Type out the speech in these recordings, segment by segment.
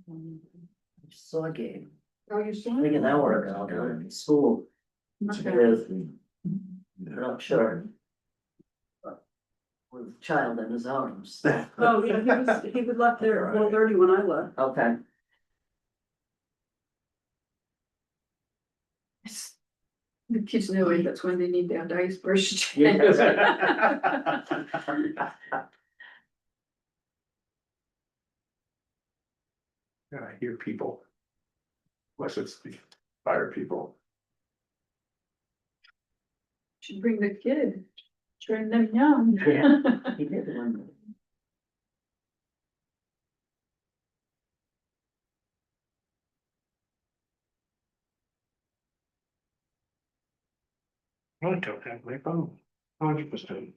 I saw a game, Oh, you saw like it? an hour ago down at school, Okay. with, I'm not sure. With a child in his arms. Oh, yeah, he was left there at 4:30 when I left. Okay. The kids knew that's when they need their dice brushed. Yeah, I hear people. Unless it's the fire people. Should bring the kid, train them young. Yeah. He did one. I don't have my phone. 100%.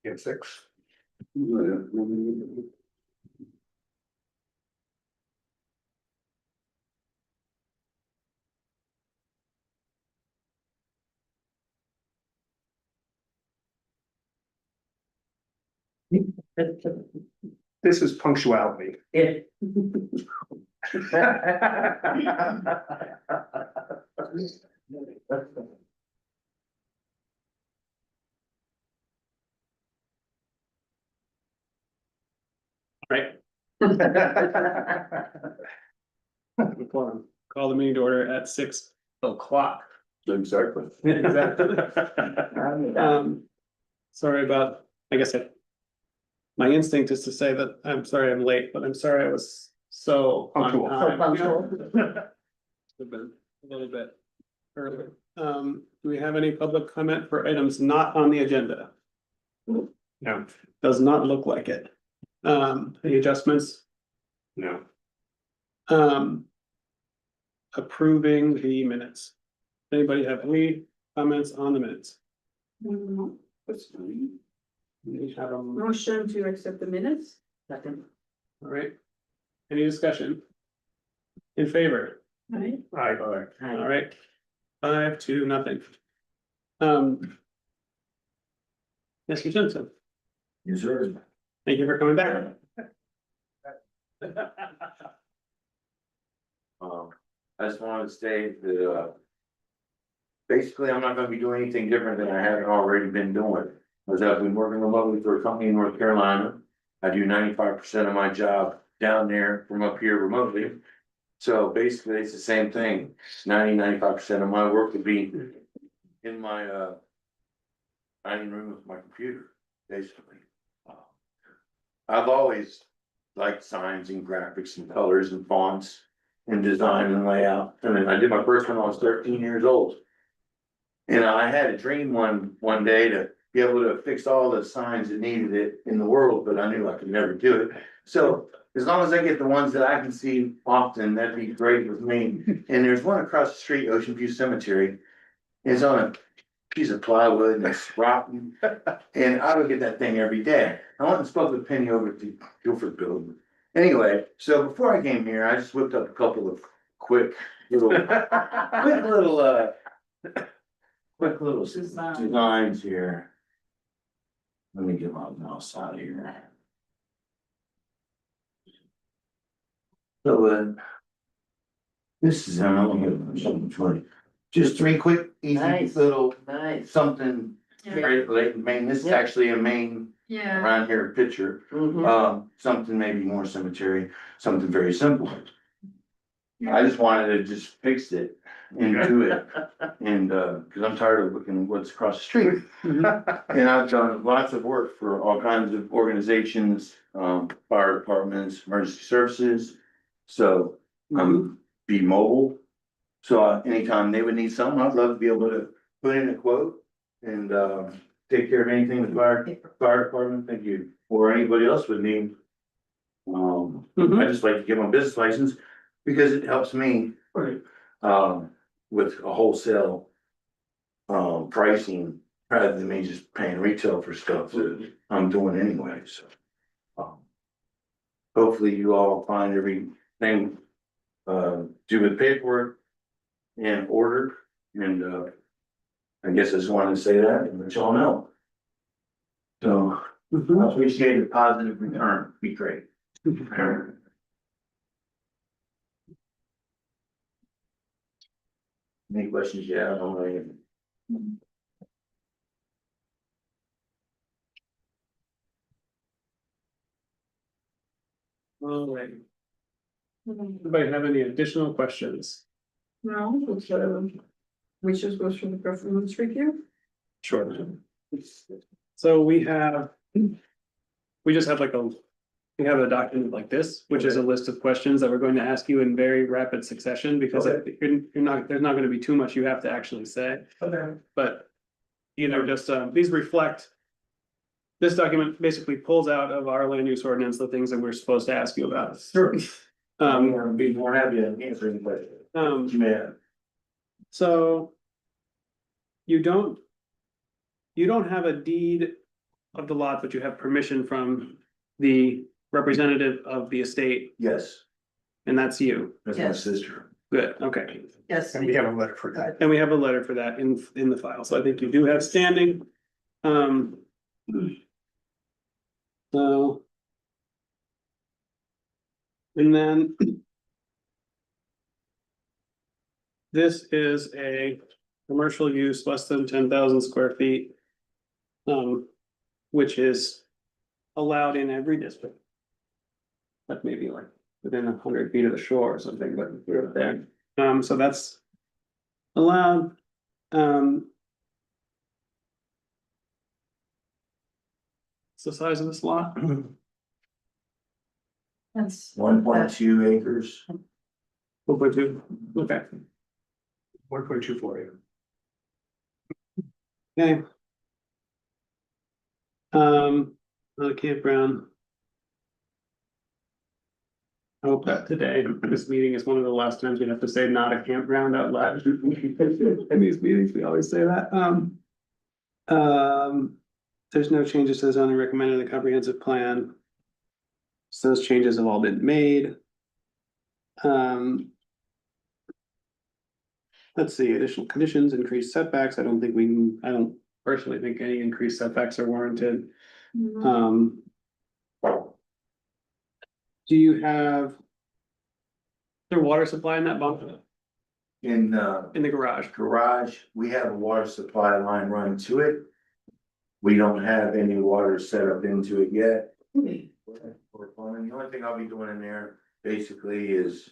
Get 6. This is punctuality. It. Right. Call the meeting to order at 6 o'clock. Exactly. Exactly. Sorry about, I guess my instinct is to say that I'm sorry I'm late, but I'm sorry I was so on Punctual. time. Punctual. Have been a little bit early. Do we have any public comment for items not on the agenda? No. Does not look like it. Any adjustments? No. Approving the minutes. Anybody have any comments on the minutes? That's fine. We have them, all Motion to accept the minutes? Second. right. Any discussion? In favor? Right. Aye. All right. 5-0. Mr. Simpson, Yes, sir. thank you for coming back. I just wanted to state that, basically, I'm not gonna be doing anything different than I haven't already been doing. As I've been working remotely for a company in North Carolina. I do 95% of my job down there from up here remotely. So basically, it's the same thing. 95% of my work would be in my, dining room with my computer, basically. I've always liked signs and graphics and colors and fonts and design and layout. I mean, I did my first one when I was 13 years old. And I had a dream one day to be able to fix all the signs that needed it in the world, but I knew I could never do it. So as long as I get the ones that I can see often, that'd be great with me. And there's one across the street, Ocean View Cemetery. It's on a piece of plywood and it's rotten. And I would get that thing every day. I went and spoke with Penny over at the Guilford Building. Anyway, so before I came here, I just whipped up a couple of quick little designs here. Let me get my mouse out of here. So, this is, I don't know, just 3 quick, easy Nice. little, Nice. something, very late, Maine, this is Yeah. actually a Maine Yeah. around here picture. Mhm. Something maybe more cemetery, something very simple. I just wanted to just fix it and do it. And, cause I'm tired of looking at what's across the street. And I've done lots of work for all kinds of organizations, fire departments, emergency services. So I'm be mobile. So anytime they would need something, I'd love to be able to put in a quote and, take care of anything the fire department, thank you, or anybody else would need. I just like to give them a business license because it helps me, Right. with a wholesale. Pricing rather than me just paying retail for stuff that I'm doing anyway, so. Hopefully you all find everything, do with paperwork in order, and, I guess I just wanted to say that and let y'all know. So, I appreciate the positive return, be great. Any questions you have, I'm ready. All right. Anybody have any additional questions? No, but, we just go through the performance review. Sure. So we just have we have a document like this, which is a list of questions that we're going to ask you in very rapid succession, because Okay. you're not, there's not gonna be too much you have to actually say, Okay. but. You know, just, these reflect. This document basically pulls out of our land use ordinance the things that we're supposed to ask you about. Sure. Um, I'd be more happy to answer any questions um, you may have. so. You don't have a deed of the lot, but you have permission from the representative of the estate, Yes, and that's you. that's my Yes. sister. Good, okay. Yes. And we have a letter for that. And we have a letter for that in the file, so I think you do have standing. So. And then. This is a commercial use less than 10,000 square feet. Which is allowed in every district. Like maybe like within 100 feet of the shore or something, but we're there. So that's allowed. What's the size of this lot? That's. 1.2 acres. 1.2, okay. 1.2 for you. Okay. Not a campground. I hope that today, this meeting is one of the last times we have to say not a campground out loud. In these meetings, we always say that, there's no changes to the zoning recommended in the comprehensive plan. So those changes have all been made. Let's see, additional conditions, increased setbacks, I don't personally think any increased setbacks are warranted. Do you have? Their water supply in that bunk, In in the garage? garage, we have a water supply line run to it. We don't have any water set up into it yet. For plumbing, the only thing I'll be doing in there basically is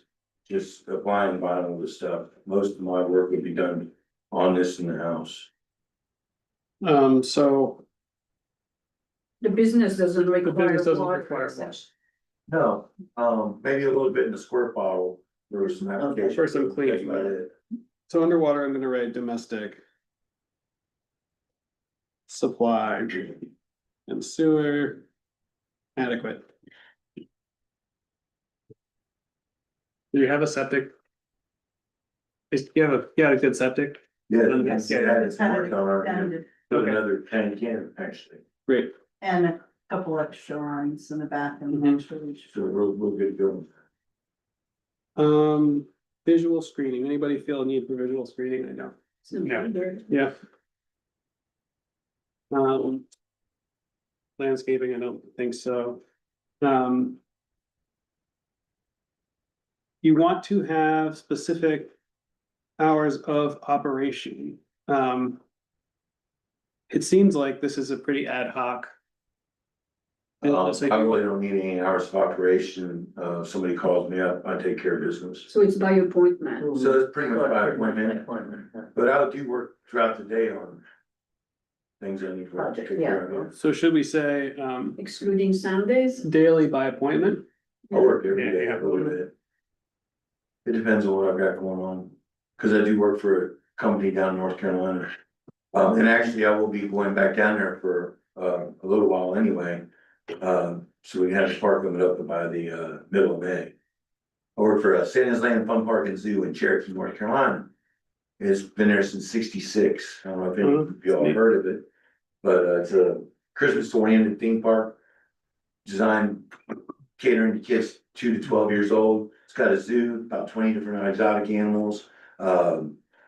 just applying vinyl to stuff. Most of my work would be done on this in the house. So The business doesn't require. business doesn't water require as such. No, maybe a little bit in the squirt bottle for some application. For some cleaning. That's about it. So underwater, I'm gonna write domestic. Supply and sewer adequate. Do you have a septic? You have a good septic? Yeah, Yes. it's worked on, And put another tank in, actually, Great. a couple extra lines in the back and Mhm. actually. so we're good to Visual screening, anybody feel a need for visual screening? I don't. Yeah. Landscaping, I don't think so. You want to have specific hours of operation. It seems like this is a pretty ad hoc. I really don't need any hours of operation, somebody calls me up, I take care of business. So it's by appointment. So it's pretty much by appointment. But I do work throughout the day on things I need to take care of. So should we say, Excluding Sundays. daily by appointment? I work every day Yeah. a little bit. It depends on what I've got going on. Cause I do work for a company down in North Carolina. And actually I will be going back down there for, a little while anyway. So we have a park coming up by the, middle of May. I work for Santa's Land Fun Park and Zoo in Cherokee, North Carolina. It's been there since '66. I don't know if any of you all heard of it. But it's a Christmas oriented theme park. Designed catering to kids 2 to 12 years old. It's got a zoo, about 20 different exotic animals.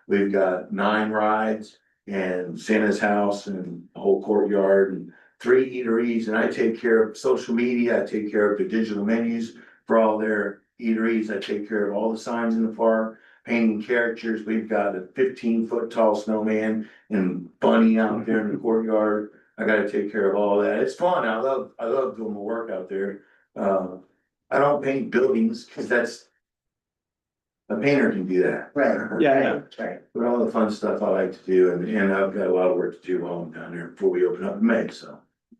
We've got 9 rides and Santa's house and a whole courtyard and 3 eateries. And I take care of social media. I take care of the digital menus for all their eateries. I take care of all the signs in the park, painting characters. We've got a 15-foot tall snowman and bunny out there in the courtyard. I gotta take care of all that. It's fun. I love doing my work out there. I don't paint buildings because that's. A painter can do that. Right. Yeah. Right. But all the fun stuff I like to do, and I've got a lot of work to do while I'm down there before we open up in May, so.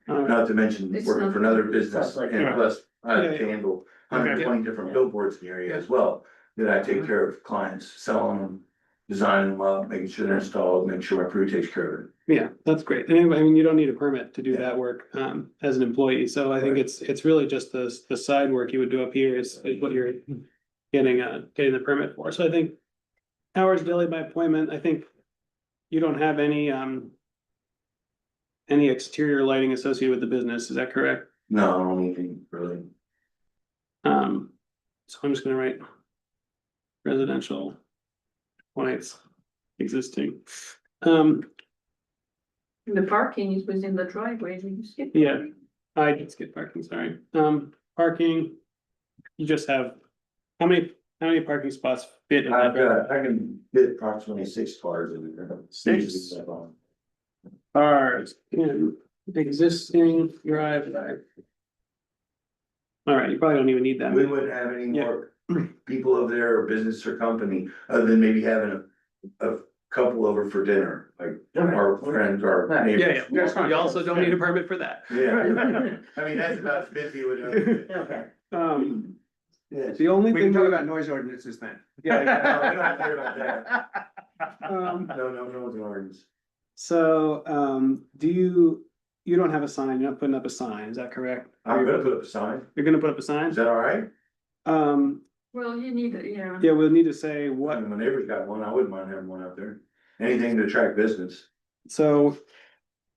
Not to mention It's working not- for another business, It's not like- and plus I have Yeah, to yeah. handle 120 different billboards in the area as well. That I take care of clients, selling them, designing them up, making sure they're installed, making sure my crew takes care of it. Yeah, that's great. And I mean, you don't need a permit to do Yeah. that work, as an employee. So I think Right. it's really just the side work you would do up here is what you're getting the permit for. So I think hours daily by appointment, I think you don't have any exterior lighting associated with the business. Is that correct? No, I don't need anything really. So I'm just gonna write residential lights existing. The parking is within the driveway, you skip. Yeah. I did skip parking, sorry. Parking, you just have, how many parking spots fit in that? driveway? I can fit approximately 6 cars in there. 6. Cars in existing driveway. All right, you probably don't even need that. We many. wouldn't have any more people over there or business or company, other than maybe having a couple over for dinner, like our friends or Right. neighbors. Yeah. You also don't need a permit for that. Yeah, I mean, that's about as busy with it. Okay. Yeah. The only We thing. can talk about noise ordinances then. Yeah, No, we don't have to worry about that. um, No one's gardens. so, you don't have a sign, you're not putting up a sign, is that correct? I'm gonna put up a sign. You're gonna put up a sign? Is that all right? Well, you need, yeah. Yeah, we'll need to say what, My neighbor's got one. I wouldn't mind having one out there. Anything to attract business. so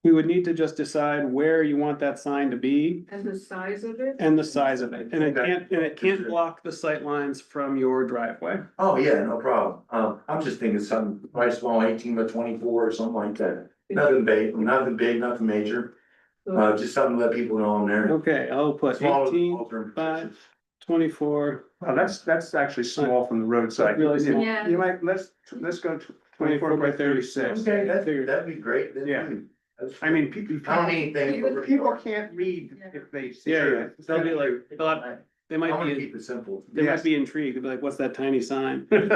we would need to just decide where you want that sign to be And the size of it. and the size of it, and it Okay. can't block the sight lines from your driveway. Oh, yeah, no problem. I'm just thinking something probably small, 18 by 24 or something like that. Nothing big, nothing major. Just something to let people know I'm there. Okay, I'll put Small 18 altar. by 24, Oh, that's actually small from the roadside. Really small. Yeah. You might, let's go to 24 by 36. Okay, that'd be great. Yeah. I mean, people. I don't need anything. People can't read if they see. yeah, they'll be like, they I might wanna be, keep it simple. they might Yes. be intrigued, they'll be like, what's that tiny sign? it.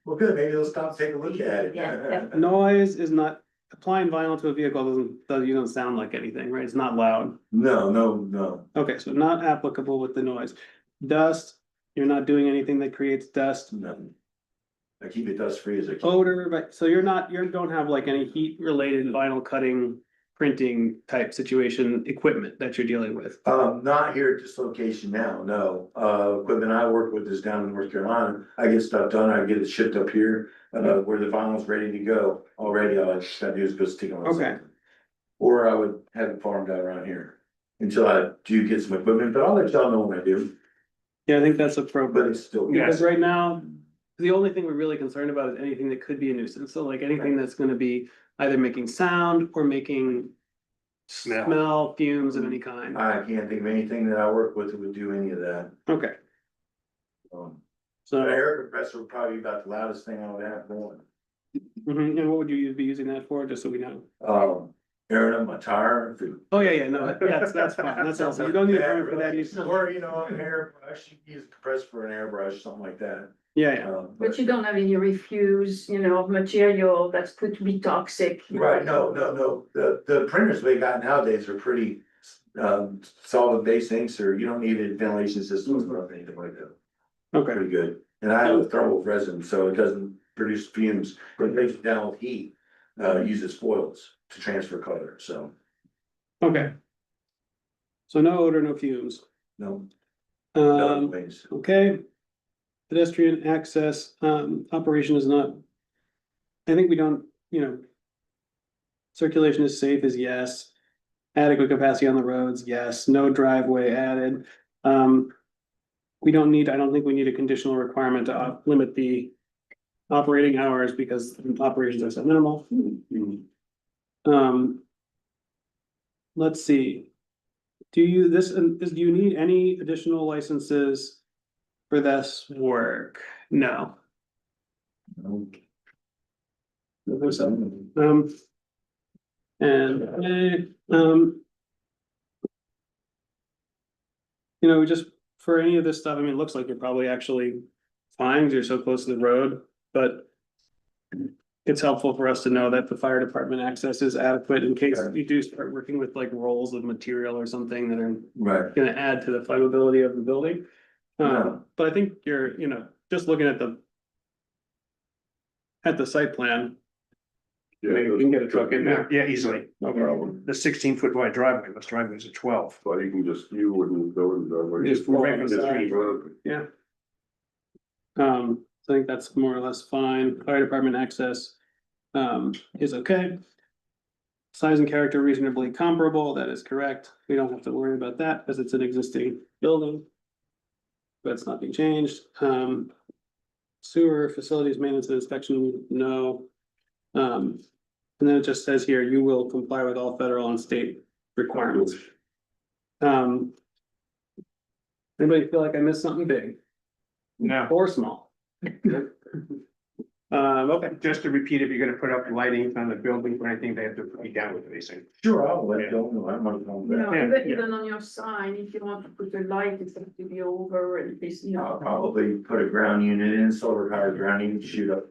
Well, good, maybe they'll stop, take a look at Yeah. it. Noise is not, applying vinyl to a vehicle you don't sound like anything, right? It's not loud. No. Okay, so not applicable with the noise. Dust, you're not doing anything that creates dust. Nothing. I keep it dust free as I can. Odor, but, so you don't have like any heat related vinyl cutting, printing type situation, equipment that you're dealing with. Not here at this location now, no. Equipment I work with is down in North Carolina. I get stuff done, I get it shipped up here, where the vinyl's ready to go already. All I just gotta do is go stick them on Okay. something. Or I would have it farmed out around here until I do get some equipment, but I'll let y'all know when I do, Yeah, I think that's appropriate. but it's still. Because right now, the only thing we're really concerned about is anything that could be a nuisance. So like anything that's gonna be either making sound or making smell, fumes of any kind. I can't think of anything that I work with that would do any of that. Okay, The so, air compressor would probably be about the loudest thing I would have going. and what would you be using that for, just so we know? Airing up my tire. Oh, yeah, no, that's fine, that's also, you don't need a permit for that either. Or, you know, an airbrush, you can use a compressor for an airbrush, something like that. Yeah, But you don't have any refuse, material that's could be toxic. Right, no, the printers we got nowadays are pretty, solid base inks, or you don't need a ventilation system or anything like that. okay, Pretty good, and I have a thermal resin, so it doesn't produce fumes, but it breaks it down with heat, uses foils to transfer color, so, Okay. So no odor, no fumes. no. No Um, ways. okay. Pedestrian access, operation is not. I think we don't, you know. Circulation is safe is yes. Adequate capacity on the roads, yes. No driveway added. We don't need, I don't think we need a conditional requirement to limit the operating hours because operations are so minimal. Um. Let's see. Do you, do you need any additional licenses for this work? No. There's some, and, you know, just for any of this stuff, I mean, it looks like you're probably actually fine, 'cause you're so close to the road, but it's helpful for us to know that the fire department access is adequate in case Sure. you do start working with like rolls of material or something that are Right. gonna add to the flammability of the building. Yeah. But I think you're, you know, just looking at the site plan, maybe we can get a truck in there. Yeah, easily. No problem. The 16-foot wide driveway, this driveway's a 12. Well, you can just, you wouldn't go in the driveway. Just pull right Just beside. keep running. Yeah. So I think that's more or less fine. Fire department access, is okay. Size and character reasonably comparable, that is correct. We don't have to worry about that because it's an existing building. That's not being changed. Sewer facilities maintenance and inspection, no. And then it just says here, you will comply with all federal and state requirements. Anybody feel like I missed something big No, or small? Okay, just to repeat, if you're gonna put up lighting on the building or anything, they have to be down with facing. Sure, I'll let you know, I might know You that. know, Yeah, even, yeah. even on your sign, if you want to put a light, it's going to be over and this, you I'll know. probably put a ground unit in, solar powered ground unit, shoot up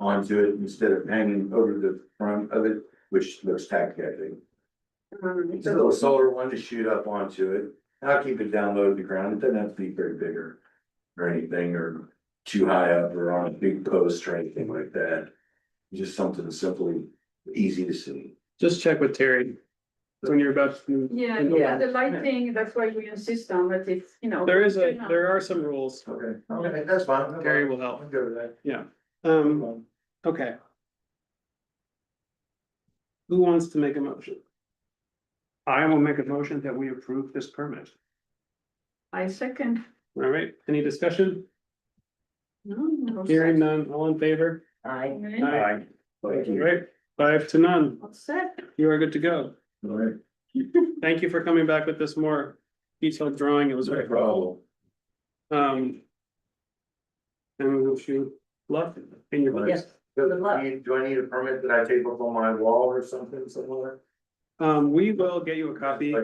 onto it instead of hanging over the front of it, which looks tacky, I think. It's a little solar one to shoot up onto it. I'll keep it down low to the ground. It doesn't have to be very big or anything, or too high up or on a big post or anything like that. Just something simply easy to see. just check with Terry. When you're about to. Yeah, Yeah. yeah, the lighting, that's why we insist on that it's, you know. There are some rules. Okay, that's fine. Terry will help. I'm good with that. Yeah, okay. Who wants to make a motion? I will make a motion that we approve this permit. I second. All right, any discussion? No. Hearing none, all in favor? Okay. Aye. Thank you. All right, 5-0. What's that? You are good to go. All right. Thank you for coming back with this more detailed drawing. It was very helpful. And we wish you luck in your place. Do I need a permit that I take up on my wall or something somewhere? We will get you a copy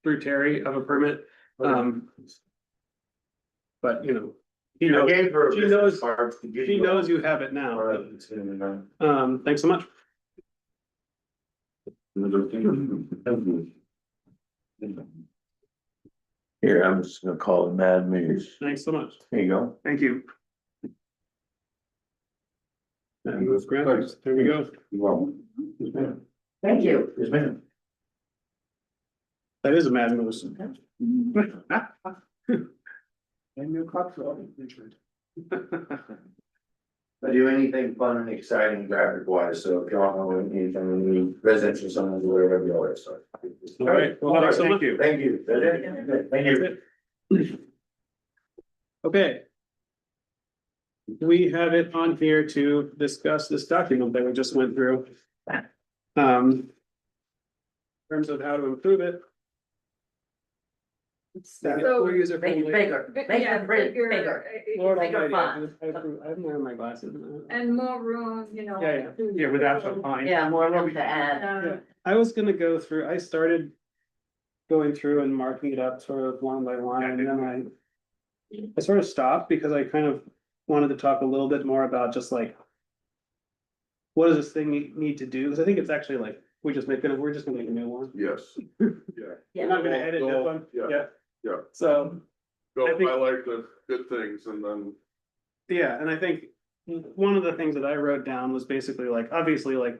through Terry of a permit, but you know. He I knows, gave her a she business knows- card to give she you knows you have it now. all. Thanks so much. Here, I'm just gonna call it Mad Moose. Thanks so much. There you go. Thank you. And those graphics, there we go. Thank you. Yes, ma'am. That is a mad moose. And new cops. I do anything fun and exciting graphic wise, so if y'all know anything, any residential signs or whatever, I'll be all right, so. All right, well, thanks so much. Thank you. That's it. Thank you. Okay. We have it on here to discuss this document that we just went through. In terms of how to improve it. Make it more user Make it friendly. bigger, make Yeah, the print bigger, bigger. Lord Bigger almighty, font. I haven't wearing my glasses. And more room, you know. Yeah, to- Yeah, without the pine. Yeah, more room to add. Uh, I was gonna go through, I started going through and marking it up sort of line by line, and then I sort of stopped because I kind of wanted to talk a little bit more about just like what does this thing need to do? Because I think it's actually like, we're just gonna make a new one. Yes, We're not gonna edit that one, Yeah. So, go I think- highlight the good things and then, yeah, and I think one of the things that I wrote down was basically like, obviously, like.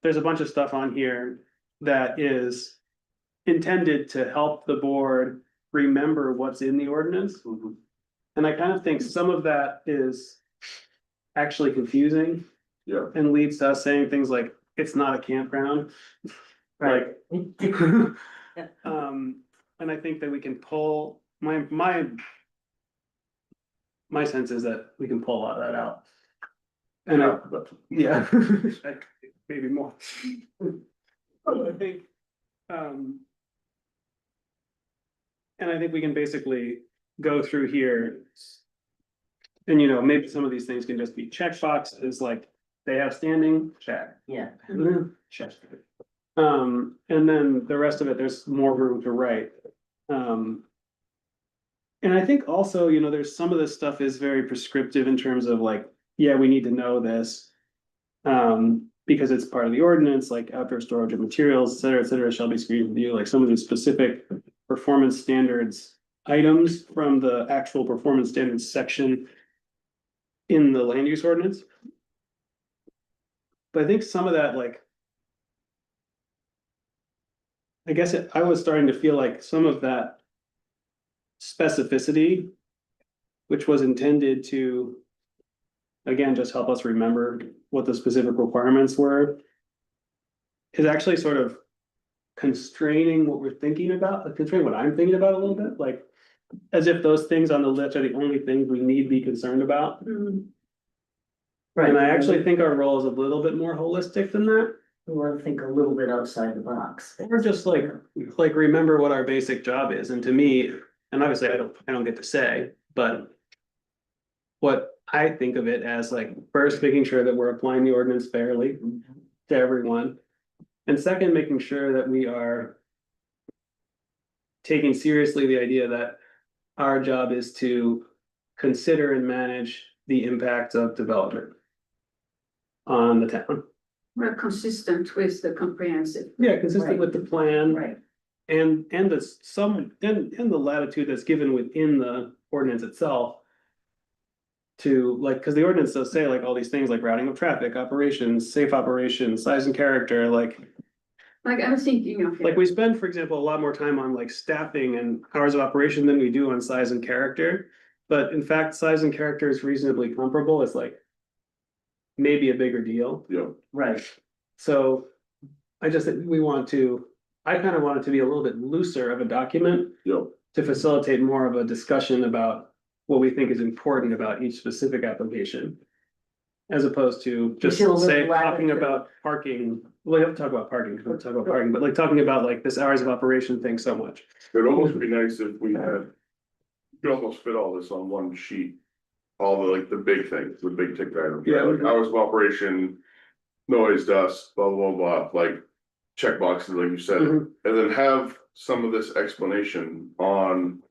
There's a bunch of stuff on here that is intended to help the board remember what's in the ordinance. And I kind of think some of that is actually confusing Yeah, and leads to us saying things like, it's not a campground. Right. Like, and I think that we can pull, my sense is that we can pull a lot of that out. And I, yeah, like, maybe more. I think, and I think we can basically go through here. And you know, maybe some of these things can just be check boxes, like they have standing, check. Yeah. Check. And then the rest of it, there's more room to write. And I think also, you know, there's some of this stuff is very prescriptive in terms of like, yeah, we need to know this. Because it's part of the ordinance, like outdoor storage of materials, et cetera, shall be screened with you, like some of the specific performance standards items from the actual performance standards section in the land use ordinance. But I think some of that, like, I guess I was starting to feel like some of that specificity, which was intended to, again, just help us remember what the specific requirements were, is actually sort of constraining what we're thinking about, constraining what I'm thinking about a little bit, like, as if those things on the list are the only things we need to be concerned about. Right. And I actually think our role is a little bit more holistic than that. We want to think a little bit outside the box. Or just like remember what our basic job is, and to me, and obviously I don't get to say, but. What I think of it as like, first, making sure that we're applying the ordinance fairly to everyone. And second, making sure that we are. Taking seriously the idea that our job is to consider and manage the impact of development. On the town. We're consistent with the comprehensive. Yeah, consistent with the plan. Right. And the latitude that's given within the ordinance itself. To like, because the ordinance does say like all these things like routing of traffic, operations, safe operations, size and character, like I'm thinking of. we spend, for example, a lot more time on like staffing and hours of operation than we do on size and character. But in fact, size and character is reasonably comparable. It's like maybe a bigger deal. yeah, Right. So I just think I kind of want it to be a little bit looser of a document yeah, to facilitate more of a discussion about what we think is important about each specific application. As opposed to just feel a little say, talking latitude. about parking, we have to talk about parking, we'll talk about parking, but like talking about like this hours of operation thing so much. it'd almost be nice if we had. You could almost fit all this on one sheet, all the like the big things, the big ticket items, Yeah. like hours of operation. Noise, dust, blah, blah, blah, like check boxes, like you said, Mhm. and then have some of this explanation on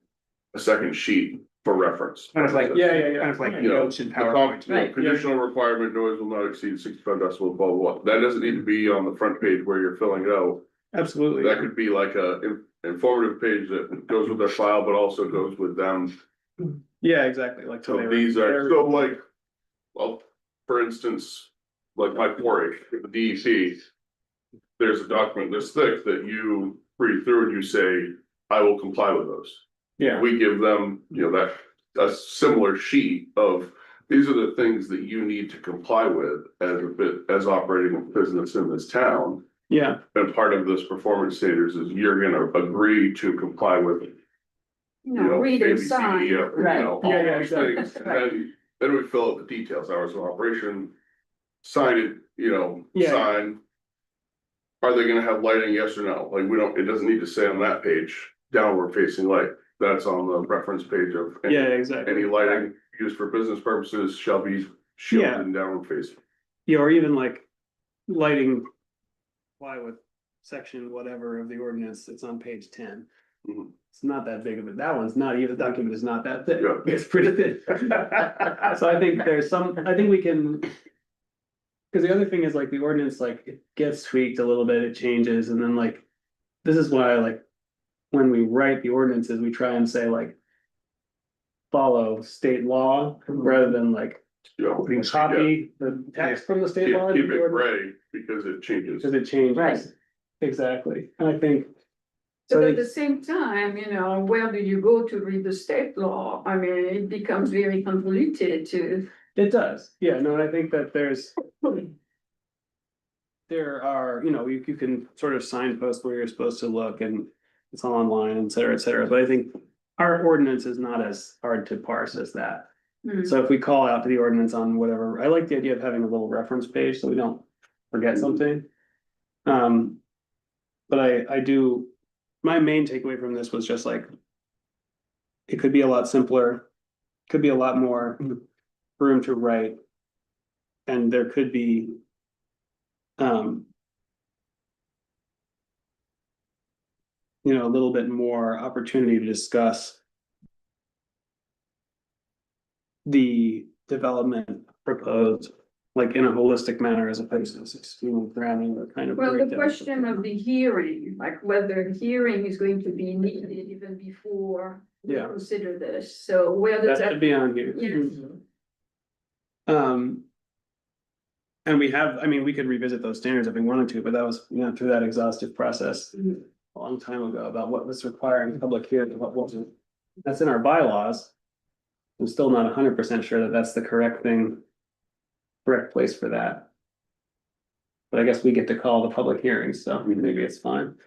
a second sheet for reference. Kind of like, Yeah. kind of like You know, notes in the PowerPoint. you know, Right. Conditional requirement, noise will not exceed 65 decibels, blah, blah, blah. That doesn't need to be on the front page where you're filling it out. Absolutely. That could be like a informative page that goes with their file, but also goes with them. Yeah, exactly, like. So these are, so like, well, for instance, like my 4-H, the DEC. There's a document this thick that you read through and you say, I will comply with those. Yeah, We give them, you know, that, a similar sheet of, these are the things that you need to comply with as operating a business in this town. yeah, And part of this performance standards is you're gonna agree to comply with, you know, Read A, and B, C, D, sign. E, F, you Right. know, all Yeah, those exactly. things. And then we fill out the details, hours of operation, sign it, you know, Yeah. sign. Are they gonna have lighting, yes or no? Like, we don't, it doesn't need to say on that page, downward facing light. That's on the reference page of. yeah, exactly. Any lighting used for business purposes shall be shielded Yeah. and downward facing. Yeah, or even like lighting. Comply with section whatever of the ordinance, it's on page 10. Mhm. It's not that big of it, that one's not even, the document is not that thick, Yeah. it's pretty thin. So I think I think we can. Cause the other thing is like the ordinance, like it gets tweaked a little bit, it changes, and then like, this is why like. When we write the ordinances, we try and say like. Follow state law rather than like You know, We can copy the text from the state law. Keep it gray because it changes. Because it changes. Right. Exactly, and I think. So But I at the think, same time, where do you go to read the state law? I mean, it becomes very convoluted to. it does, yeah, no, and I think that there are, you can sort of signpost where you're supposed to look and it's all online, et cetera, but I think our ordinance is not as hard to parse as that. Hmm. So if we call out to the ordinance on whatever, I like the idea of having a little reference page so we don't forget something. But I do, my main takeaway from this was just like, it could be a lot simpler, could be a lot more room to write. And there could be, a little bit more opportunity to discuss the development proposed, like in a holistic manner as opposed to just, grabbing the kind of. Well, the breakdown. question of the hearing, like whether hearing is going to be needed even before we Yeah. consider this, so where does That should that? be on here. Yes. And we have, we could revisit those standards if we wanted to, but that was, through that exhaustive process Mhm. a long time ago about what was required in public hearing and what wasn't. That's in our bylaws. I'm still not 100% sure that that's the correct place for that. But I guess we get to call the public hearings, so maybe it's fine.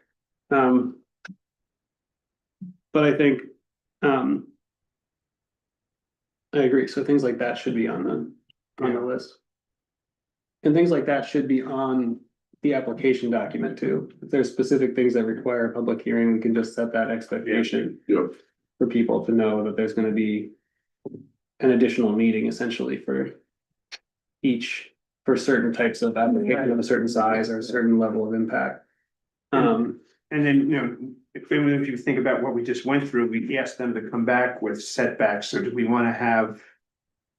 But I think, I agree, so things like that should be on the list. And things like that should be on the application document too. If there's specific things that require a public hearing, we can just set that expectation. Yeah. For people to know that there's gonna be an additional meeting essentially for certain types of application of a certain size or a certain level of impact. And then, if you think about what we just went through, we asked them to come back with setbacks, so do we wanna have?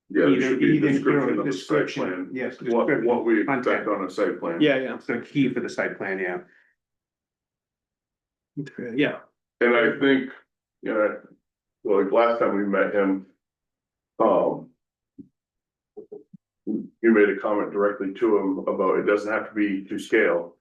Yeah, there should be a description of the site description, plan, yes. what we expect content. on a site plan. Yeah, So key for the site plan, yeah. yeah, And I think, like last time we met him. You made a comment directly to him about it doesn't have to be to scale.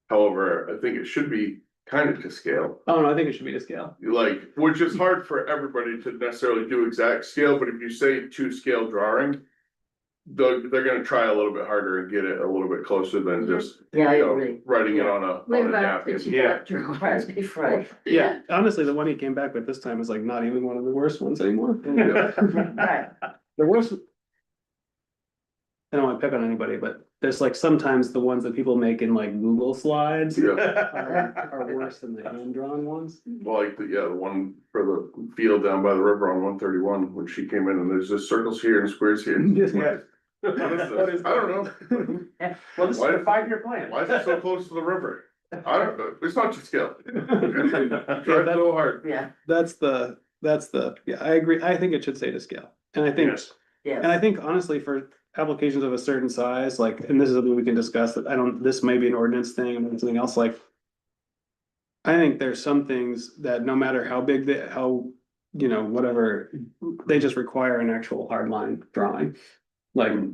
However, I think it should be kind of to scale, oh no, I think it should be to scale. like, which is hard for everybody to necessarily do exact scale, but if you say to scale drawing. They're gonna try a little bit harder and get it a little bit closer than just, Yeah, I you know, agree. writing it on a Way back napkin. that you Yeah. got to- Right. Yeah, honestly, the one he came back with this time is like not even one of the worst ones anymore. Right, The worst. I don't wanna pick on anybody, but there's like sometimes the ones that people make in like Google slides. Yeah, Are worse than the hand drawn ones. like, the one for the field down by the river on 131, when she came in and there's just circles here and squares here. Yeah. What is this? I don't know. Well, this is Why- a 5-year plan. Why is it so close to the river? I don't know, it's not to scale. Yeah, Try that- so hard. yeah, That's the, yeah, I agree, I think it should say to scale, and I think, Yes. and I yeah, think honestly, for applications of a certain size, like, and this is something we can discuss, that this may be an ordinance thing and something else, like. I think there's some things that no matter how big whatever, they just require an actual hard line drawing. Like, If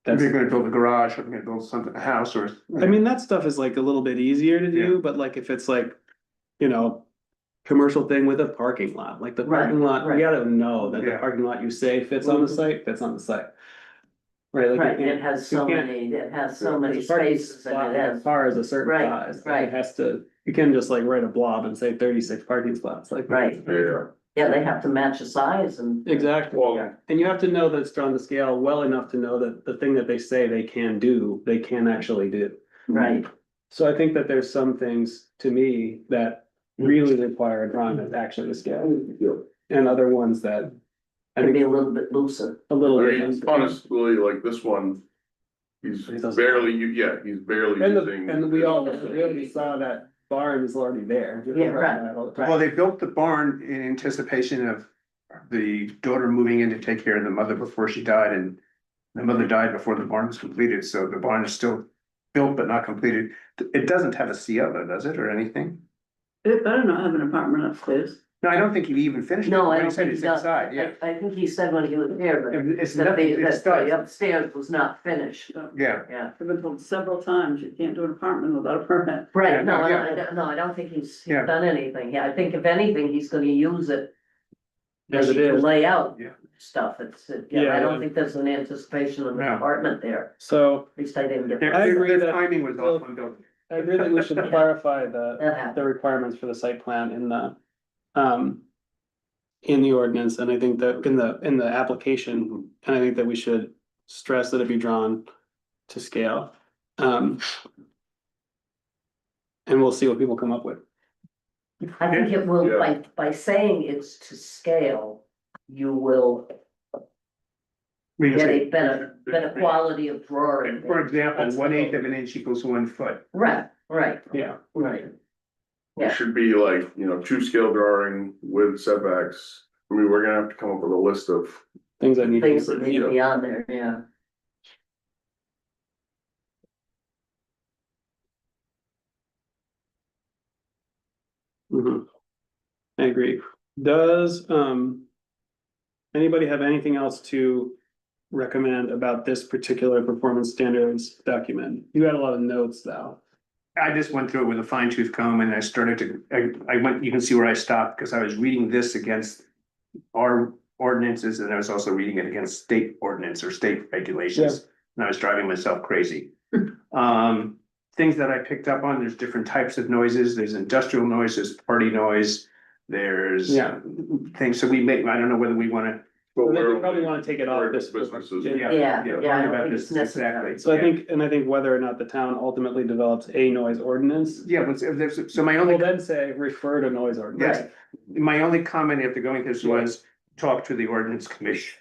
that's, you're gonna build a garage, or you're gonna build something, a house, or. I mean, that stuff is like a little bit easier to do, but like if it's like, commercial thing with a parking lot, like the parking Right, lot, you right. gotta know that the Yeah. parking lot you say fits on the site, fits on the site. Right, like. right, you it can't- has you so can't- many, it has so many the parking spaces spot and it as has, far as a certain Right, size, right. it has to, you can't just like write a blob and say 36 parking spots, like. right, Yeah, yeah, they have to match the size and. Exactly, well, and you have to know that it's drawn to scale well enough to know that the thing that they say they can do, they can actually do. Right, So I think that there's some things to me that really require a drawing that's actually to scale. And other ones that I can be think a little bit looser. a little I bit. mean, honestly, like this one. He's He doesn't- barely, he's barely using. And we already saw that barn is already there. Yeah, right. Well, they built the barn in anticipation of the daughter moving in to take care of the mother before she died, and the mother died before the barn was completed, so the barn is still built but not completed. It doesn't have a CO though, does it, or anything? It better not have an apartment upstairs. No, I don't think he even finished it. No, I What he don't said think it's he does. inside, yeah. I think he said when he was here, It's that nothing, the, it's that the done, upstairs was not finished, yeah. yeah. I've been told several times, you can't do an apartment without a permit. Yeah, Right, no, no, yeah. I don't think he's Yeah. done anything, yeah, I think if anything, he's gonna use it. As it to is. lay out Yeah. stuff, it's, yeah, Yeah, I don't yeah. think there's an anticipation of an No. apartment there, So at least I didn't get. Their, I that. agree their that- timing was off on building. I agree that we should clarify That the happened. requirements for the site plan in the ordinance, and I think that in the application, and I think that we should stress that it be drawn to scale. And we'll see what people come up with. I think it will, Yeah. by saying it's to scale, you will We can get say, a better quality of drawing. for example, That's- 1/8 of an inch equals 1 foot. Right, right, Yeah. right, It Yeah. should be like, to scale drawing with setbacks. I mean, we're gonna have to come up with a list of, Things that need to things that be. need to be on there, yeah. Mhm. I agree. Does, anybody have anything else to recommend about this particular performance standards document? You had a lot of notes though. I just went through it with a fine tooth comb and I started to, I went, you can see where I stopped, because I was reading this against our ordinances, and I was also reading it against state ordinance or state regulations. And I was driving myself crazy. Things that I picked up on, there's different types of noises, there's industrial noise, there's party noise. There's Yeah. things, so we make, I don't know whether we wanna. but I think we're we probably only wanna take it off for this. businesses. Yeah. Yeah, yeah, I learn don't about think this, it's necessary. exactly. So I Yeah. think whether or not the town ultimately develops a noise ordinance. Yeah, but if there's, so my We'll only, then say refer to noise ordinance. yes, my only comment after going through this was talk to the ordinance commission.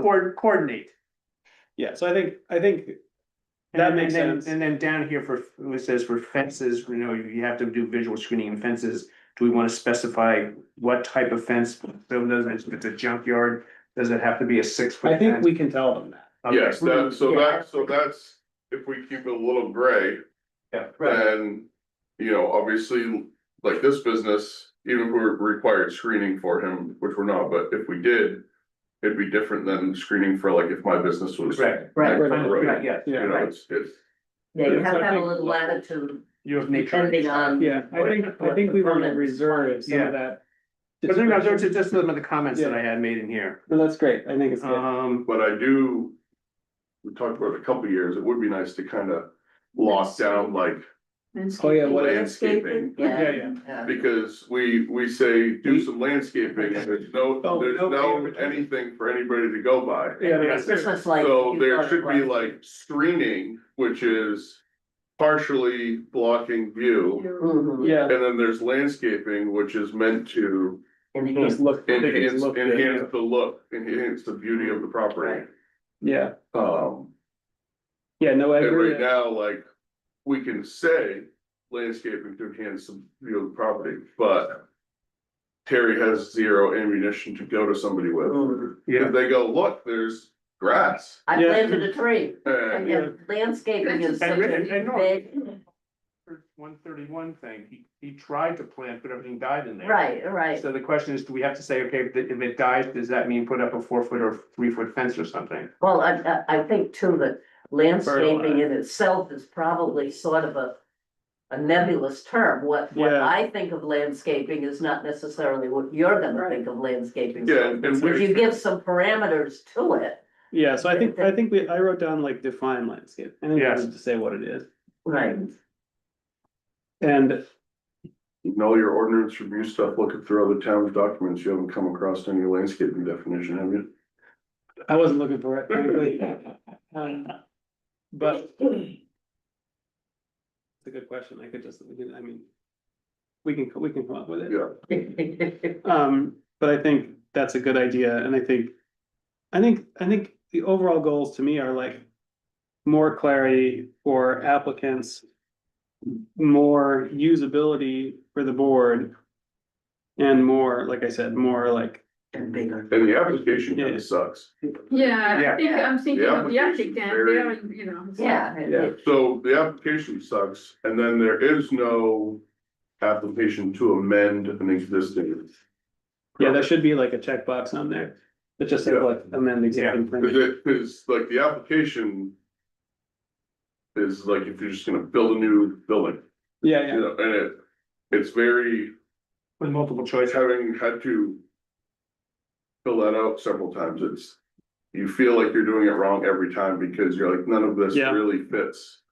Or coordinate. Yeah, so I think that And makes then- sense. And then down here for, it says for fences, you have to do visual screening and fences. Do we wanna specify what type of fence? So does it, if it's a junkyard, does it have to be a 6 foot? I think fence? we can tell them that. Okay. Yes, that, so Yeah. that, so that's, if we keep it a little gray. Yeah. Then, obviously, like this business, even if we required screening for him, which we're not, but if we did. It'd be different than screening for like if my business was. Right. Right, Right. right, Yeah, Yeah. Right. It's, yeah, you have So to I have a think- little latitude, you have nature. depending on. Yeah, I think we want to reserve some Yeah. of that. But then those are just some of the comments that I had made in here. No, that's great. I think it's good. but I do. We talked about it a couple of years, it would be nice to kind of lock down like, Oh, yeah, what- landscaping. Yeah, Yeah. because we say do some landscaping, and there's Oh, there's no no advertising. anything for anybody to go by. Yeah, It's Christmas lights. So you there thought it should be was. like screening, which is partially blocking view. Mhm. yeah. And then there's landscaping, which is meant to Enhance. Just look. enhance, look good. enhance the look, enhance the beauty of the property. Right. Yeah, Um, yeah, no, I and agree. right now, like, we can say landscaping to enhance the view of the property, but Terry has zero ammunition to go to somebody with. Mhm. Yeah. If they go, look, there's grass. I Yeah. planted a tree, And and landscaping is such And- a and no. big, 131 thing, he tried to plant, but everything died in there. right. So the question is, do we have to say, okay, if it dies, does that mean put up a 4 foot or 3 foot fence or something? Well, I think too that landscaping in itself is probably sort of a nebulous term. What Yeah. I think of landscaping is not necessarily what you're gonna think of landscaping. So Yeah, and if you give some parameters to it, Yeah, so I think I wrote down like define landscape. I think we Yes. need to say what it is. right, And all your ordinance review stuff, looking through other towns' documents, you haven't come across any landscaping definition, have you? I wasn't looking for it, frankly. But it's a good question. I could just, I mean, we can come up with it. Yeah. But I think that's a good idea, and I think the overall goals to me are like more clarity for applicants, more usability for the board, and more, like I said, more like, and bigger. And the application kind Yeah. of sucks. Yeah, Yeah. I think, I'm thinking The of the application's applicant, very- they're, Yeah. Yeah. So the application sucks, and then there is no application to amend an existing. Yeah, there should be like a checkbox on there. That just says Yeah. like amend the existing permit. Cause like the application. Is like if you're just gonna build a new building, Yeah, you yeah, know, and it's very, With multiple choice. having had to. Fill that out several times, you feel like you're doing it wrong every time because you're like, none of this Yeah. really fits.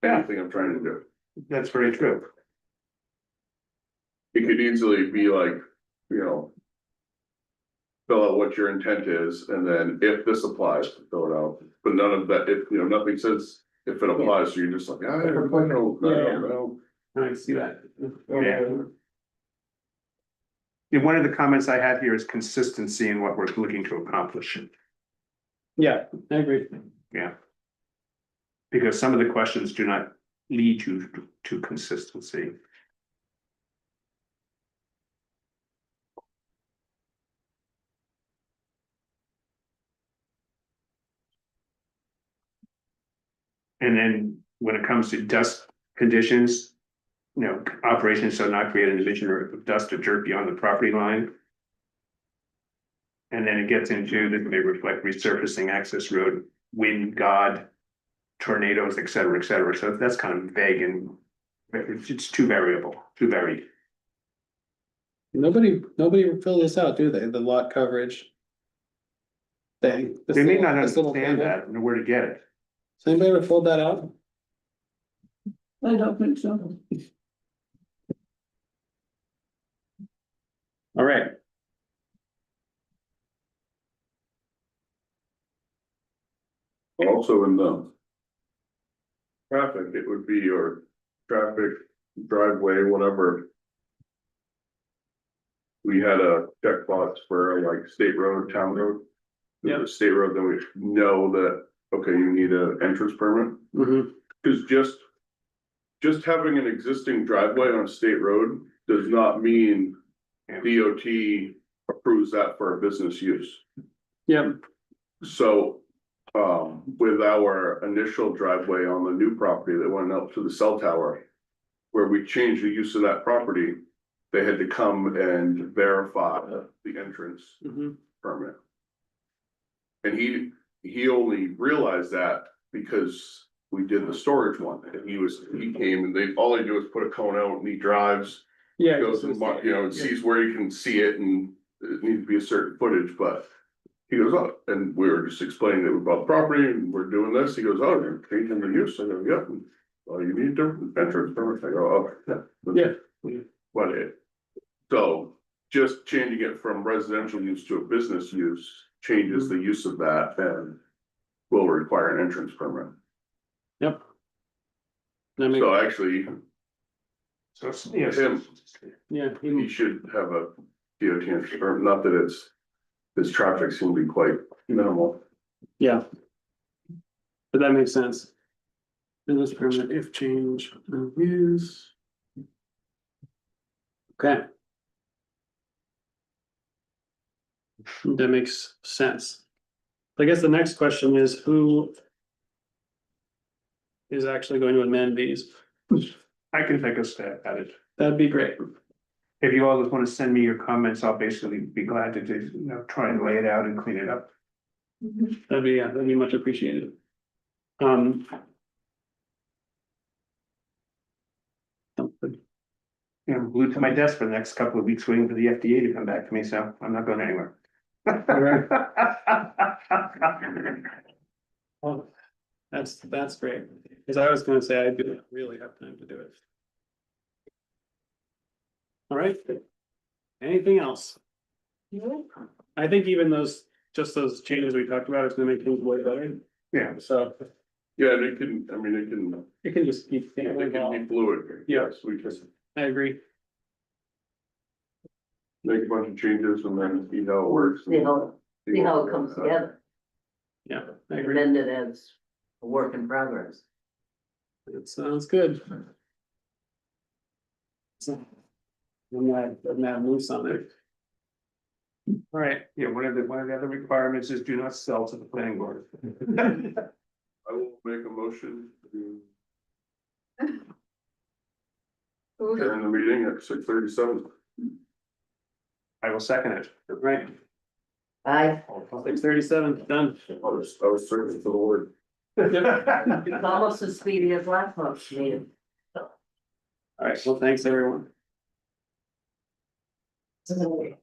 Yeah. Anything I'm trying to do, That's very true. it could easily be like, you know. Fill out what your intent is, and then if this applies, fill it out, but none of that, if, you know, nothing says. If it applies, so you're just like, I don't know, I don't know. I see that. Yeah. Yeah, one of the comments I had here is consistency in what we're looking to accomplish. Yeah, I agree. Yeah. Because some of the questions do not lead you to consistency. And then when it comes to dust conditions. You know, operations shall not create an emission of dust or dirt beyond the property line. And then it gets into that may reflect resurfacing access road, wind, God. Tornadoes, et cetera, et cetera. So that's kind of vague and it's too variable, too varied. Nobody filled this out, do they? The lot coverage. Thing. This They may little- not this little understand table. that and where to get it. Has anybody ever filled that out? I don't think so. All right, Also in the. Traffic, it would be your traffic driveway, whatever. We had a checkbox for like state road, town road. Yeah. State road, then we know that, okay, you need an entrance permit, cause just having an existing driveway on a state road does not mean DOT approves that for a business use. yeah, So, with our initial driveway on the new property that went up to the cell tower. Where we changed the use of that property, they had to come and verify the entrance mhm, permit. And he only realized that because we did the storage one, and he came and all they do is put a cone out and he drives. yeah. Goes and, you know, and sees where you can see it and it needs to be a certain footage, but. He goes, oh, and we were just explaining that we bought the property and we're doing this, he goes, oh, you're changing the use, I go, yep. Well, you need different entrance permits, I go, oh. Yeah. But so just changing it from residential use to a business use changes the use of that and. Will require an entrance permit, Yep. That makes, so actually, So, yes. Him. yeah, he should have a DOT entrance, or not that it's. His traffic seems to be quite minimal. yeah. But that makes sense. And this permit if change of use. Okay. That makes sense. I guess the next question is who is actually going to amend these? I can take a stab at it. That'd be great. If you all just want to send me your comments, I'll basically be glad to just, try and lay it out and clean it up. That'd be much appreciated. Something. I'm glued to my desk for the next couple of weeks waiting for the FDA to come back to me, so I'm not going anywhere. Oh, that's great, because I was gonna say I do really have time to do it. All right. Anything else? I think even those changes we talked about, it's gonna make things way better, Yeah, so Yeah, and it it can just keep. can be fluid. Yes. We can I agree. make a bunch of changes and then see how it works. See how it comes together, Yeah, I agree. amend it as a work in progress. It sounds good. So, I'm not loose on it. All right, yeah, one of the other requirements is do not sell to the planning board. I will make a motion to. Who adjourn the meeting at 6:37. I will second it. Right, I, 6:37, done. I was searching for the word. it's almost as speedy as last month's meeting. All right, well, thanks, everyone. So,